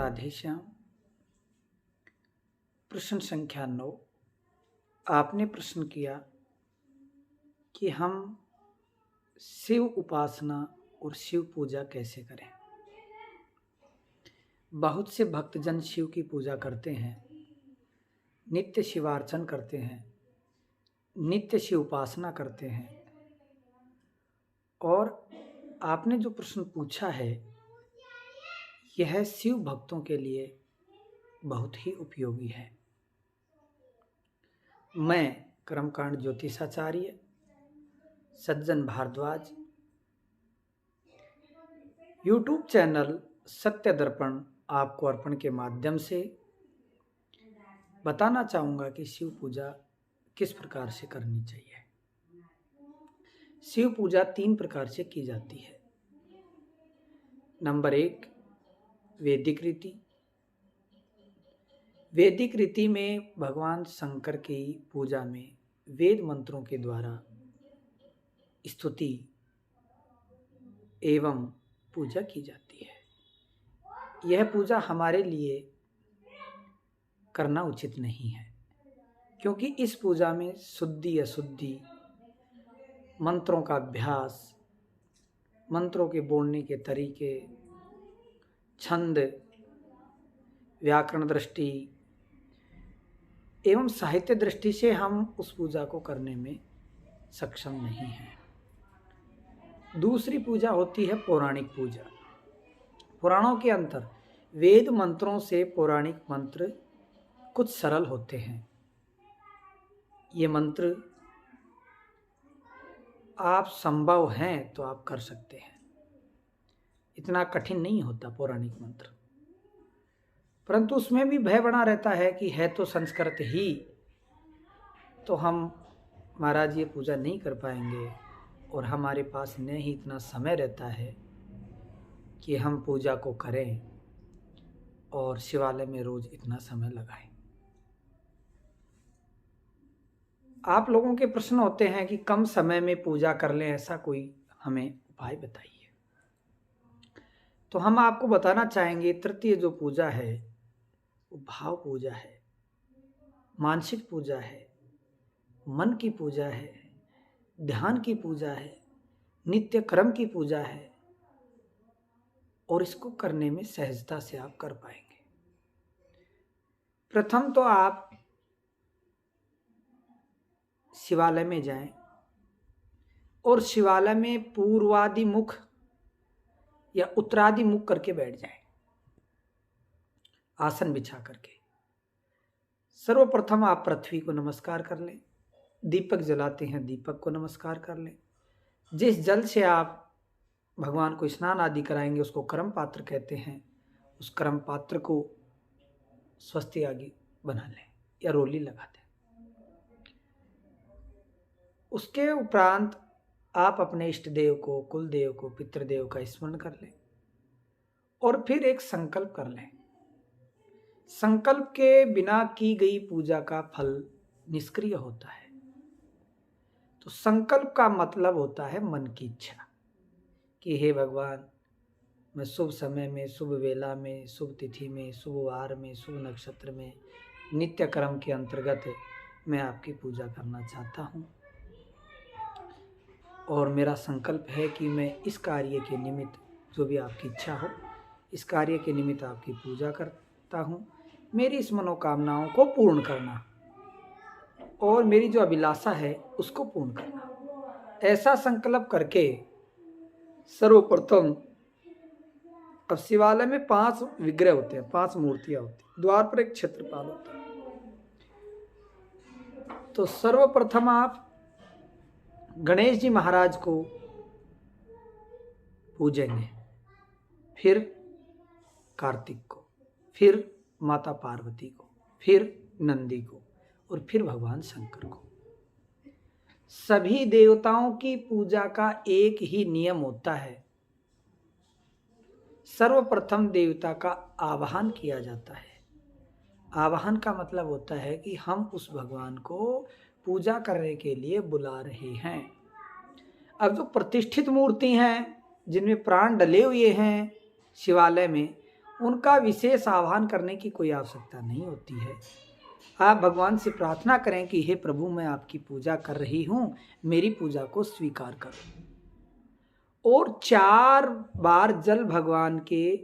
राधे श्याम। प्रश्न संख्या 9। आपने प्रश्न किया कि हम शिव उपासना और शिव पूजा कैसे करें। बहुत से भक्तजन शिव की पूजा करते हैं, नित्य शिवार्चन करते हैं, नित्य शिव उपासना करते हैं। और आपने जो प्रश्न पूछा है यह शिव भक्तों के लिए बहुत ही उपयोगी है। मैं कर्मकांड ज्योतिषाचार्य सज्जन भारद्वाज यूट्यूब चैनल सत्य दर्पण आपको अर्पण के माध्यम से बताना चाहूँगा कि शिव पूजा किस प्रकार से करनी चाहिए। शिव पूजा 3 प्रकार से की जाती है। नंबर 1, वैदिक रीति। वैदिक रीति में भगवान शंकर की पूजा में वेद मंत्रों के द्वारा स्तुति एवं पूजा की जाती है। यह पूजा हमारे लिए करना उचित नहीं है, क्योंकि इस पूजा में शुद्धि अशुद्धि, मंत्रों का अभ्यास, मंत्रों के बोलने के तरीके, छंद, व्याकरण दृष्टि एवं साहित्य दृष्टि से हम उस पूजा को करने में सक्षम नहीं हैं। दूसरी पूजा होती है पौराणिक पूजा। पुराणों के अंतर वेद मंत्रों से पौराणिक मंत्र कुछ सरल होते हैं। ये मंत्र आप संभव हैं तो आप कर सकते हैं, इतना कठिन नहीं होता पौराणिक मंत्र। परंतु उसमें भी भय बना रहता है कि है तो संस्कृत ही, तो हम महाराज ये पूजा नहीं कर पाएंगे और हमारे पास न ही इतना समय रहता है कि हम पूजा को करें और शिवालय में रोज इतना समय लगाएं। आप लोगों के प्रश्न होते हैं कि कम समय में पूजा कर लें, ऐसा कोई हमें उपाय बताइए। तो हम आपको बताना चाहेंगे, तृतीय जो पूजा है वो भाव पूजा है, मानसिक पूजा है, मन की पूजा है, ध्यान की पूजा है, नित्य कर्म की पूजा है और इसको करने में सहजता से आप कर पाएंगे। प्रथम तो आप शिवालय में जाएं और शिवालय में पूर्वादि मुख या उत्तरादि मुख करके बैठ जाएं, आसन बिछा करके। सर्वप्रथम आप पृथ्वी को नमस्कार कर लें। दीपक जलाते हैं, दीपक को नमस्कार कर लें। जिस जल से आप भगवान को स्नान आदि कराएंगे उसको कर्म पात्र कहते हैं। उस कर्म पात्र को स्वस्ति आदि बना लें या रोली लगा दें। उसके उपरांत आप अपने इष्ट देव को, कुल देव को, पितृदेव का स्मरण कर लें और फिर एक संकल्प कर लें। संकल्प के बिना की गई पूजा का फल निष्क्रिय होता है। तो संकल्प का मतलब होता है मन की इच्छा कि हे भगवान, मैं शुभ समय में, शुभ वेला में, शुभ तिथि में, शुभ वार में, शुभ नक्षत्र में, नित्य कर्म के अंतर्गत मैं आपकी पूजा करना चाहता हूँ और मेरा संकल्प है कि मैं इस कार्य के निमित्त, जो भी आपकी इच्छा हो, इस कार्य के निमित्त आपकी पूजा करता हूँ। मेरी इस मनोकामनाओं को पूर्ण करना और मेरी जो अभिलाषा है उसको पूर्ण करना। ऐसा संकल्प करके सर्वप्रथम, अब शिवालय में 5 विग्रह होते हैं, 5 मूर्तियां होती हैं, द्वार पर एक क्षेत्रपाल होता है। तो सर्वप्रथम आप गणेश जी महाराज को पूजेंगे, फिर कार्तिक को, फिर माता पार्वती को, फिर नंदी को और फिर भगवान शंकर को। सभी देवताओं की पूजा का एक ही नियम होता है, सर्वप्रथम देवता का आवाहन किया जाता है। आवाहन का मतलब होता है कि हम उस भगवान को पूजा करने के लिए बुला रहे हैं। अब जो प्रतिष्ठित मूर्ति हैं, जिनमें प्राण डले हुए हैं शिवालय में, उनका विशेष आह्वान करने की कोई आवश्यकता नहीं होती है। आप भगवान से प्रार्थना करें कि हे प्रभु, मैं आपकी पूजा कर रही हूँ, मेरी पूजा को स्वीकार करो। और 4 बार जल भगवान के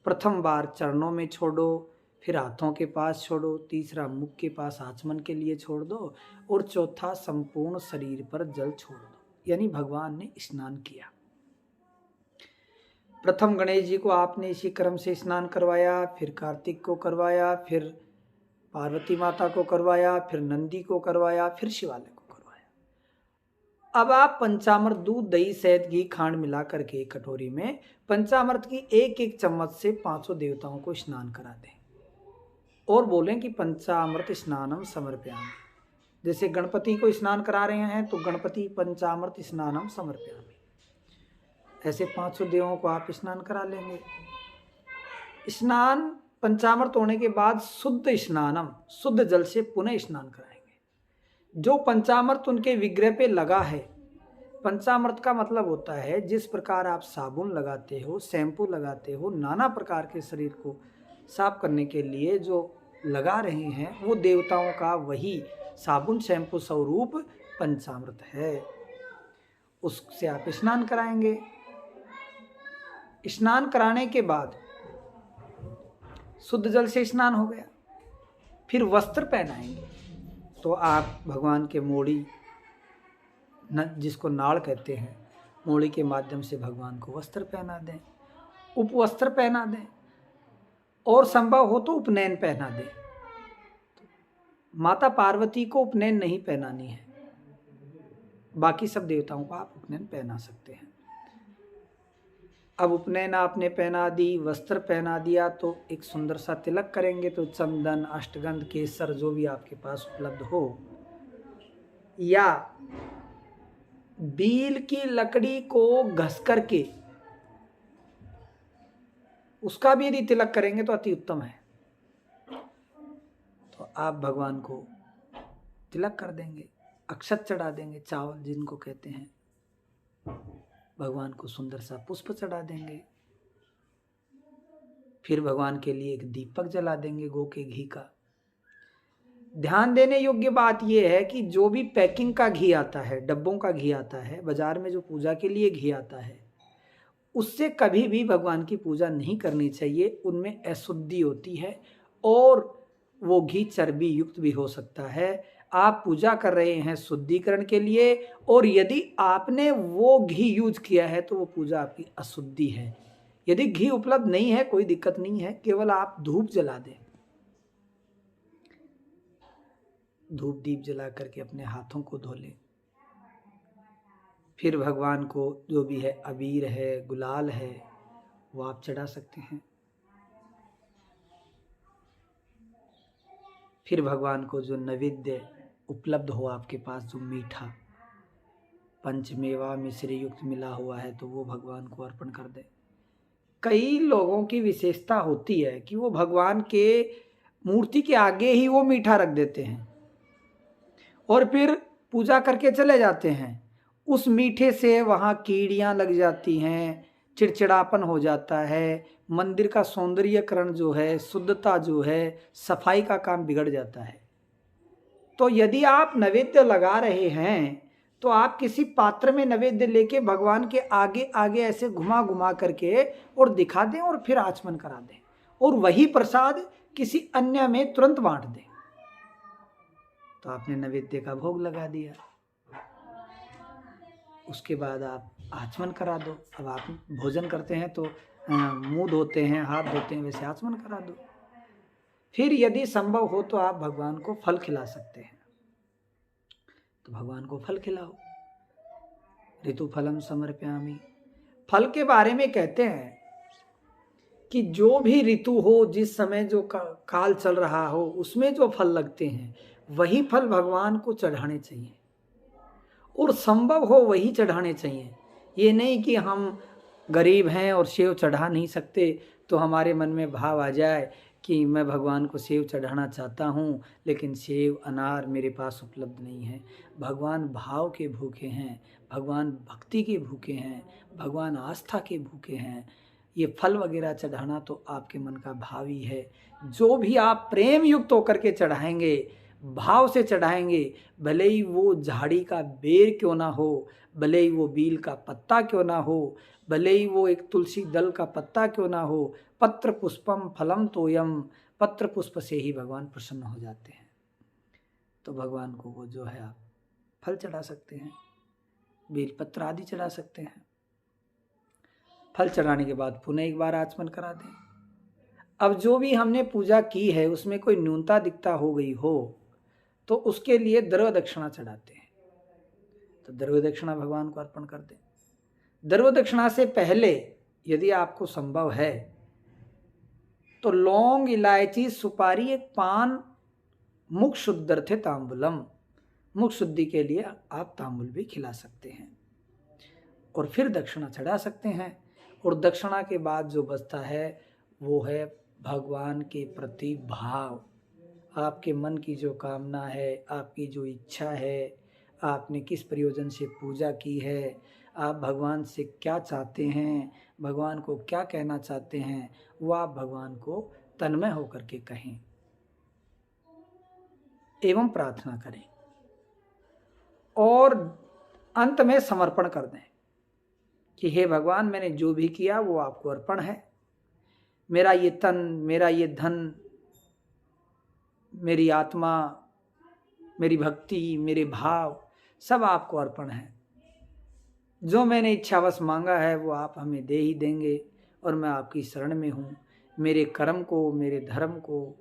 प्रथम बार चरणों में छोड़ो, फिर हाथों के पास छोड़ो, तीसरा मुख के पास आचमन के लिए छोड़ दो, और चौथा संपूर्ण शरीर पर जल छोड़ दो। यानी भगवान ने स्नान किया। प्रथम गणेश जी को आपने इसी क्रम से स्नान करवाया, फिर कार्तिक को करवाया, फिर पार्वती माता को करवाया, फिर नंदी को करवाया, फिर शिवालय को करवाया। अब आप पंचामृत, दूध, दही, शहद, घी, खांड मिला करके एक कटोरी में पंचामृत की एक एक चम्मच से 500 देवताओं को स्नान करा दें और बोलें कि पंचामृत स्नानम समर्पयामि। जैसे गणपति को स्नान करा रहे हैं तो गणपति पंचामृत स्नानम समर्पयामि, ऐसे 500 देवों को आप स्नान करा लेंगे। स्नान पंचामृत होने के बाद शुद्ध स्नानम, शुद्ध जल से पुनः स्नान कराएंगे। जो पंचामृत उनके विग्रह पे लगा है, पंचामृत का मतलब होता है जिस प्रकार आप साबुन लगाते हो, शैम्पू लगाते हो, नाना प्रकार के शरीर को साफ करने के लिए जो लगा रहे हैं, वो देवताओं का वही साबुन शैम्पू स्वरूप पंचामृत है। उससे आप स्नान कराएंगे। स्नान कराने के बाद शुद्ध जल से स्नान हो गया, फिर वस्त्र पहनाएंगे। तो आप भगवान के मोड़ी, जिसको नाड़ कहते हैं, मोड़ी के माध्यम से भगवान को वस्त्र पहना दें, उपवस्त्र पहना दें, और संभव हो तो उपनयन पहना दें। माता पार्वती को उपनयन नहीं पहनानी है, बाकी सब देवताओं को आप उपनयन पहना सकते हैं। अब उपनयन आपने पहना दी, वस्त्र पहना दिया, तो एक सुंदर सा तिलक करेंगे। तो चंदन, अष्टगंध, केसर जो भी आपके पास उपलब्ध हो, या बील की लकड़ी को घस करके उसका भी यदि तिलक करेंगे तो अति उत्तम है। तो आप भगवान को तिलक कर देंगे, अक्षत चढ़ा देंगे, चावल जिनको कहते हैं, भगवान को सुंदर सा पुष्प चढ़ा देंगे। फिर भगवान के लिए एक दीपक जला देंगे गौ के घी का। ध्यान देने योग्य बात यह है कि जो भी पैकिंग का घी आता है, डब्बों का घी आता है, बाजार में जो पूजा के लिए घी आता है, उससे कभी भी भगवान की पूजा नहीं करनी चाहिए। उनमें अशुद्धि होती है और वो घी चर्बी युक्त भी हो सकता है। आप पूजा कर रहे हैं शुद्धिकरण के लिए, और यदि आपने वो घी यूज किया है तो वो पूजा आपकी अशुद्धि है। यदि घी उपलब्ध नहीं है कोई दिक्कत नहीं है, केवल आप धूप जला दें। धूप दीप जला करके अपने हाथों को धो लें। फिर भगवान को जो भी है, अबीर है, गुलाल है, वो आप चढ़ा सकते हैं। फिर भगवान को जो नैवेद्य उपलब्ध हो आपके पास, जो मीठा पंचमेवा मिश्री युक्त मिला हुआ है, तो वो भगवान को अर्पण कर दे। कई लोगों की विशेषता होती है कि वो भगवान के मूर्ति के आगे ही वो मीठा रख देते हैं और फिर पूजा करके चले जाते हैं। उस मीठे से वहाँ कीड़ियाँ लग जाती हैं, चिड़चिड़ापन हो जाता है, मंदिर का सौंदर्यकरण जो है, शुद्धता जो है, सफाई का काम बिगड़ जाता है। तो यदि आप नैवेद्य लगा रहे हैं तो आप किसी पात्र में नैवेद्य लेके भगवान के आगे आगे ऐसे घुमा घुमा करके और दिखा दें और फिर आचमन करा दें, और वही प्रसाद किसी अन्य में तुरंत बांट दें। तो आपने नैवेद्य का भोग लगा दिया, उसके बाद आप आचमन करा दो। अब आप भोजन करते हैं तो मुंह धोते हैं, हाथ धोते हैं, वैसे आचमन करा दो। फिर यदि संभव हो तो आप भगवान को फल खिला सकते हैं, तो भगवान को फल खिलाओ। ऋतु फलम समर्पयामि। फल के बारे में कहते हैं कि जो भी ऋतु हो, जिस समय जो काल चल रहा हो, उसमें जो फल लगते हैं वही फल भगवान को चढ़ाने चाहिए, और संभव हो वही चढ़ाने चाहिए। ये नहीं कि हम गरीब हैं और सेव चढ़ा नहीं सकते तो हमारे मन में भाव आ जाए कि मैं भगवान को सेव चढ़ाना चाहता हूँ लेकिन सेव अनार मेरे पास उपलब्ध नहीं है। भगवान भाव के भूखे हैं, भगवान भक्ति के भूखे हैं, भगवान आस्था के भूखे हैं। ये फल वगैरह चढ़ाना तो आपके मन का भाव ही है। जो भी आप प्रेम युक्त होकर के चढ़ाएंगे, भाव से चढ़ाएंगे, भले ही वो झाड़ी का बेर क्यों ना हो, भले ही वो बील का पत्ता क्यों ना हो, भले ही वो एक तुलसी दल का पत्ता क्यों ना हो, पत्र पुष्पम फलम तोयम, पत्र पुष्प से ही भगवान प्रसन्न हो जाते हैं। तो भगवान को वो जो है आप फल चढ़ा सकते हैं, बेलपत्र आदि चढ़ा सकते हैं। फल चढ़ाने के बाद पुनः एक बार आचमन करा दें। अब जो भी हमने पूजा की है उसमें कोई न्यूनता दिखता हो गई हो तो उसके लिए द्रव्य दक्षिणा चढ़ाते हैं। तो द्रव्य दक्षिणा भगवान को अर्पण कर दें। द्रव्य दक्षिणा से पहले यदि आपको संभव है तो लौंग, इलायची, सुपारी, एक पान, मुख शुद्धर्थे तांबुलम, मुख शुद्धि के लिए आप तांबुल भी खिला सकते हैं और फिर दक्षिणा चढ़ा सकते हैं। और दक्षिणा के बाद जो बचता है वो है भगवान के प्रति भाव। आपके मन की जो कामना है, आपकी जो इच्छा है, आपने किस प्रयोजन से पूजा की है, आप भगवान से क्या चाहते हैं, भगवान को क्या कहना चाहते हैं, वो आप भगवान को तन्मय होकर के कहें एवं प्रार्थना करें और अंत में समर्पण कर दें कि हे भगवान, मैंने जो भी किया वो आपको अर्पण है। मेरा ये तन, मेरा ये धन, मेरी आत्मा, मेरी भक्ति, मेरे भाव सब आपको अर्पण है। जो मैंने इच्छावश मांगा है वो आप हमें दे ही देंगे और मैं आपकी शरण में हूँ। मेरे कर्म को, मेरे धर्म को,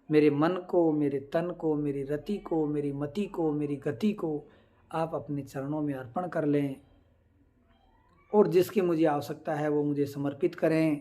मेरे मन को, मेरे तन को, मेरी रति को, मेरी मति को, मेरी गति को आप अपने चरणों में अर्पण कर लें और जिसकी मुझे आवश्यकता है वो मुझे समर्पित करें।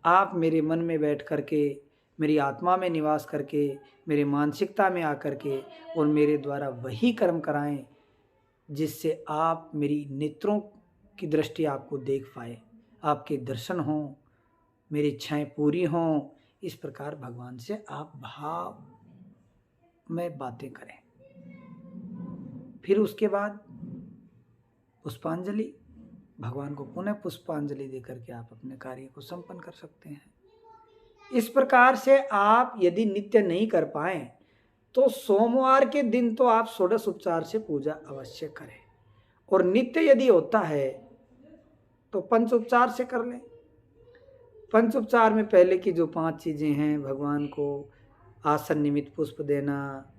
आप मेरे मन में बैठ करके, मेरी आत्मा में निवास करके, मेरे मानसिकता में आकर के और मेरे द्वारा वही कर्म कराएं जिससे आप मेरी नेत्रों की दृष्टि आपको देख पाए, आपके दर्शन हों, मेरी इच्छाएं पूरी हों। इस प्रकार भगवान से आप भाव में बातें करें। फिर उसके बाद पुष्पांजलि, भगवान को पुनः पुष्पांजलि देकर के आप अपने कार्य को संपन्न कर सकते हैं। इस प्रकार से आप यदि नित्य नहीं कर पाएं तो सोमवार के दिन तो आप षोडश उपचार से पूजा अवश्य करें और नित्य यदि होता है तो पंच उपचार से कर लें। पंच उपचार में पहले की जो 5 चीज़ें हैं, भगवान को आसन निमित्त पुष्प देना,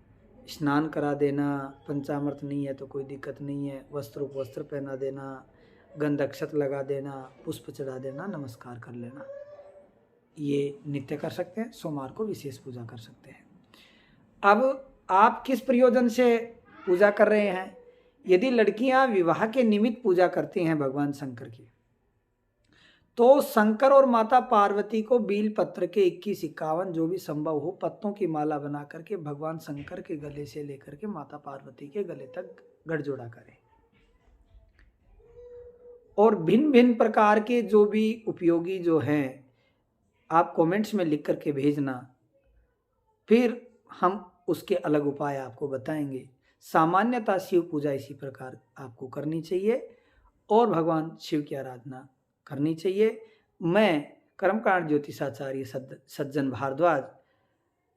स्नान करा देना, पंचामृत नहीं है तो कोई दिक्कत नहीं है, वस्त्र पहना देना, गंध अक्षत लगा देना, पुष्प चढ़ा देना, नमस्कार कर लेना, ये नित्य कर सकते हैं। सोमवार को विशेष पूजा कर सकते हैं। अब आप किस प्रयोजन से पूजा कर रहे हैं? यदि लड़कियां विवाह के निमित्त पूजा करती हैं भगवान शंकर की, तो शंकर और माता पार्वती को बील पत्र के 21-51 जो भी संभव हो पत्तों की माला बना करके भगवान शंकर के गले से लेकर के माता पार्वती के गले तक गठजोड़ा करें और भिन्न भिन्न प्रकार के जो भी उपयोगी जो हैं आप कमेंट्स में लिख करके भेजना, फिर हम उसके अलग उपाय आपको बताएंगे। सामान्यतः शिव पूजा इसी प्रकार आपको करनी चाहिए और भगवान शिव की आराधना करनी चाहिए। मैं कर्मकांड ज्योतिषाचार्य सज्जन भारद्वाज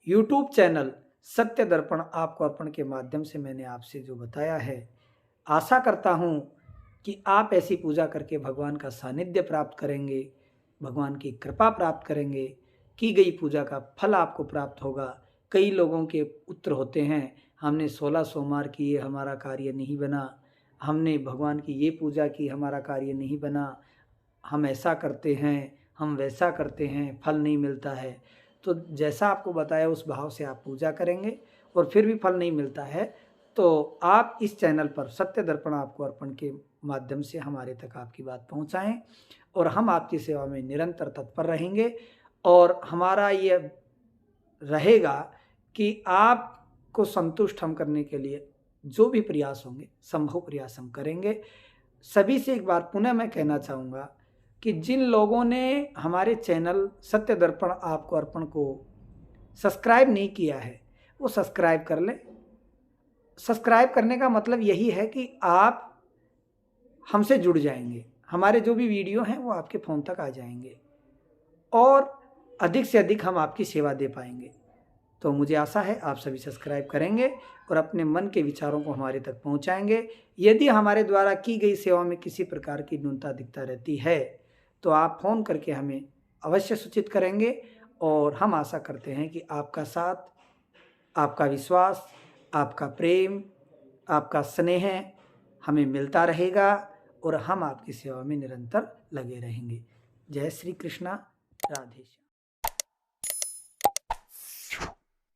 यूट्यूब चैनल सत्य दर्पण आपको अर्पण के माध्यम से मैंने आपसे जो बताया है, आशा करता हूँ कि आप ऐसी पूजा करके भगवान का सानिध्य प्राप्त करेंगे, भगवान की कृपा प्राप्त करेंगे, की गई पूजा का फल आपको प्राप्त होगा। कई लोगों के उत्तर होते हैं, हमने 16 सोमवार किए, हमारा कार्य नहीं बना, हमने भगवान की ये पूजा की, हमारा कार्य नहीं बना, हम ऐसा करते हैं, हम वैसा करते हैं, फल नहीं मिलता है। तो जैसा आपको बताया उस भाव से आप पूजा करेंगे और फिर भी फल नहीं मिलता है तो आप इस चैनल पर सत्य दर्पण आपको अर्पण के माध्यम से हमारे तक आपकी बात पहुंचाएं और हम आपकी सेवा में निरंतर तत्पर रहेंगे। और हमारा ये रहेगा कि आपको संतुष्ट हम करने के लिए जो भी प्रयास होंगे, संभव प्रयास हम करेंगे। सभी से एक बार पुनः मैं कहना चाहूँगा कि जिन लोगों ने हमारे चैनल सत्य दर्पण आपको अर्पण को सब्सक्राइब नहीं किया है वो सब्सक्राइब कर लें। सब्सक्राइब करने का मतलब यही है कि आप हमसे जुड़ जाएंगे, हमारे जो भी वीडियो हैं वो आपके फ़ोन तक आ जाएंगे और अधिक से अधिक हम आपकी सेवा दे पाएंगे। तो मुझे आशा है आप सभी सब्सक्राइब करेंगे और अपने मन के विचारों को हमारे तक पहुंचाएंगे। यदि हमारे द्वारा की गई सेवा में किसी प्रकार की न्यूनता दिखता रहती है तो आप फ़ोन करके हमें अवश्य सूचित करेंगे और हम आशा करते हैं कि आपका साथ, आपका विश्वास, आपका प्रेम, आपका स्नेह हमें मिलता रहेगा और हम आपकी सेवा में निरंतर लगे रहेंगे। जय श्री कृष्णा, राधे श्याम।